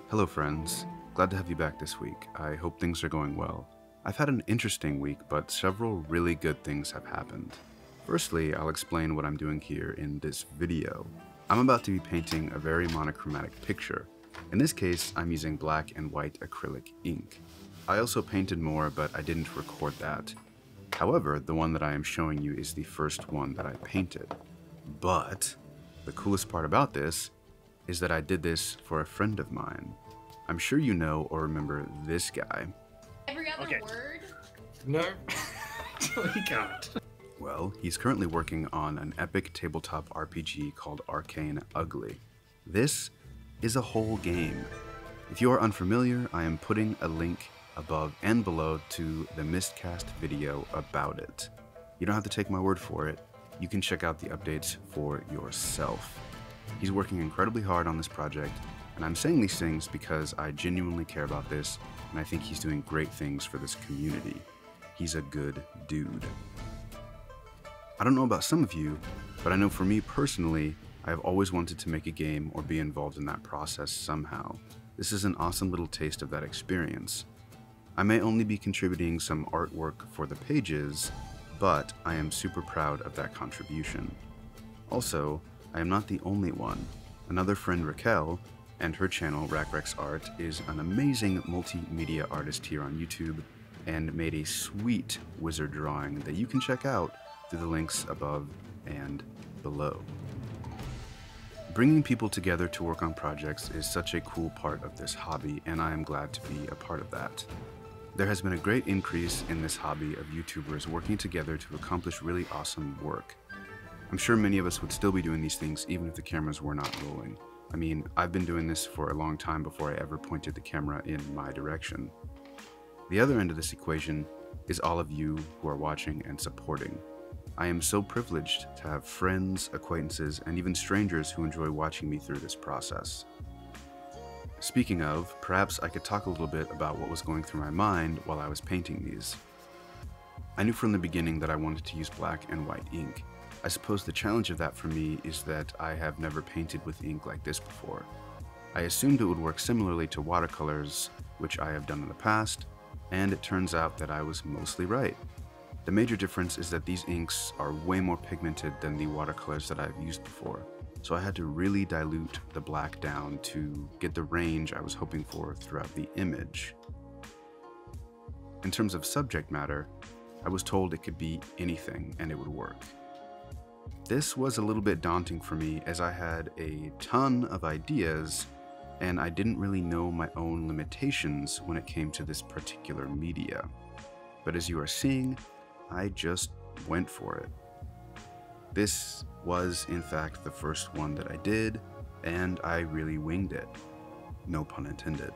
Hello friends, glad to have you back this week. I hope things are going well. I've had an interesting week, but several really good things have happened. Firstly, I'll explain what I'm doing here in this video. I'm about to be painting a very monochromatic picture. In this case, I'm using black and white acrylic ink. I also painted more, but I didn't record that. However, the one that I am showing you is the first one that I painted. But the coolest part about this is that I did this for a friend of mine. I'm sure you know or remember this guy. Every other word? No, we can't. Well, he's currently working on an epic tabletop RPG called Arcane Ugly. This is a whole game. If you are unfamiliar, I am putting a link above and below to the Miscast video about it. You don't have to take my word for it. You can check out the updates for yourself. He's working incredibly hard on this project, and I'm saying these things because I genuinely care about this, and I think he's doing great things for this community. He's a good dude. I don't know about some of you, but I know for me personally, I have always wanted to make a game or be involved in that process somehow. This is an awesome little taste of that experience. I may only be contributing some artwork for the pages, but I am super proud of that contribution. Also, I am not the only one. Another friend, Raquel, and her channel, Rackrex Art, is an amazing multimedia artist here on YouTube and made a sweet wizard drawing that you can check out through the links above and below. Bringing people together to work on projects is such a cool part of this hobby, and I am glad to be a part of that. There has been a great increase in this hobby of YouTubers working together to accomplish really awesome work. I'm sure many of us would still be doing these things even if the cameras were not rolling. I mean, I've been doing this for a long time before I ever pointed the camera in my direction. The other end of this equation is all of you who are watching and supporting. I am so privileged to have friends, acquaintances, and even strangers who enjoy watching me through this process. Speaking of, perhaps I could talk a little bit about what was going through my mind while I was painting these. I knew from the beginning that I wanted to use black and white ink. I suppose the challenge of that for me is that I have never painted with ink like this before. I assumed it would work similarly to watercolors, which I have done in the past, and it turns out that I was mostly right. The major difference is that these inks are way more pigmented than the watercolors that I've used before, so I had to really dilute the black down to get the range I was hoping for throughout the image. In terms of subject matter, I was told it could be anything and it would work. This was a little bit daunting for me as I had a ton of ideas and I didn't really know my own limitations when it came to this particular media. But as you are seeing, I just went for it. This was in fact the first one that I did, and I really winged it. No pun intended.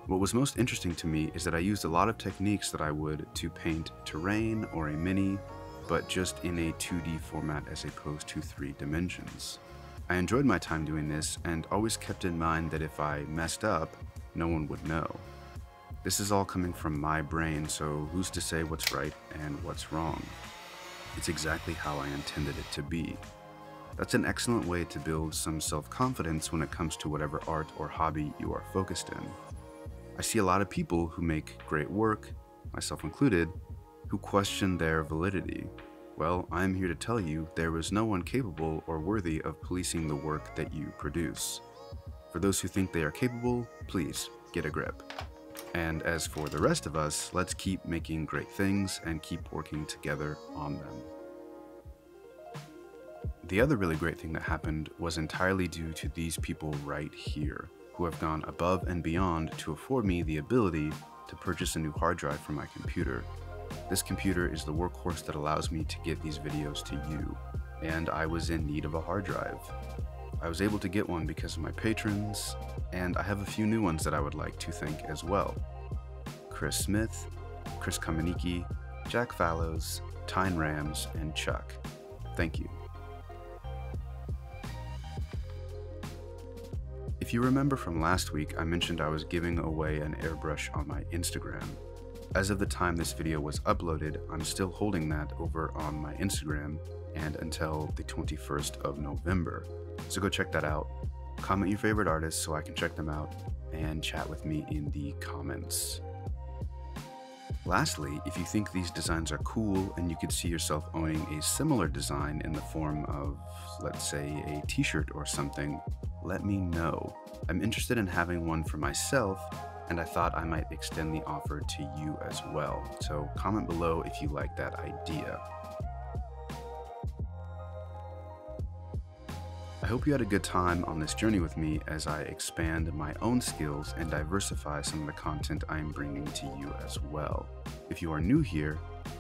What was most interesting to me is that I used a lot of techniques that I would to paint terrain or a mini, but just in a 2D format as opposed to 3 dimensions. I enjoyed my time doing this and always kept in mind that if I messed up, no one would know. This is all coming from my brain, so who's to say what's right and what's wrong? It's exactly how I intended it to be. That's an excellent way to build some self-confidence when it comes to whatever art or hobby you are focused in. I see a lot of people who make great work, myself included, who question their validity. Well, I'm here to tell you there is no one capable or worthy of policing the work that you produce. For those who think they are capable, please get a grip. And as for the rest of us, let's keep making great things and keep working together on them. The other really great thing that happened was entirely due to these people right here, who have gone above and beyond to afford me the ability to purchase a new hard drive for my computer. This computer is the workhorse that allows me to get these videos to you, and I was in need of a hard drive. I was able to get one because of my patrons, and I have a few new ones that I would like to thank as well. Chris Smith, Chris Kamenicki, Jack Fallows, Tyne Rams, and Chuck. Thank you. If you remember from last week, I mentioned I was giving away an airbrush on my Instagram. As of the time this video was uploaded, I'm still holding that over on my Instagram and until the 21st of November. So go check that out. Comment your favorite artists so I can check them out and chat with me in the comments. Lastly, if you think these designs are cool and you could see yourself owning a similar design in the form of, let's say, a t-shirt or something, let me know. I'm interested in having one for myself, and I thought I might extend the offer to you as well. So comment below if you like that idea. I hope you had a good time on this journey with me as I expand my own skills and diversify some of the content I am bringing to you as well. If you are new here,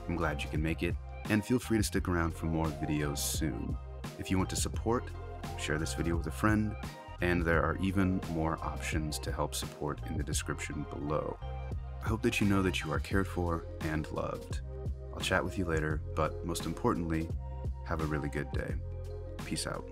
I'm glad you can make it, and feel free to stick around for more videos soon. If you want to support, share this video with a friend, and there are even more options to help support in the description below. I hope that you know that you are cared for and loved. I'll chat with you later, but most importantly, have a really good day. Peace out.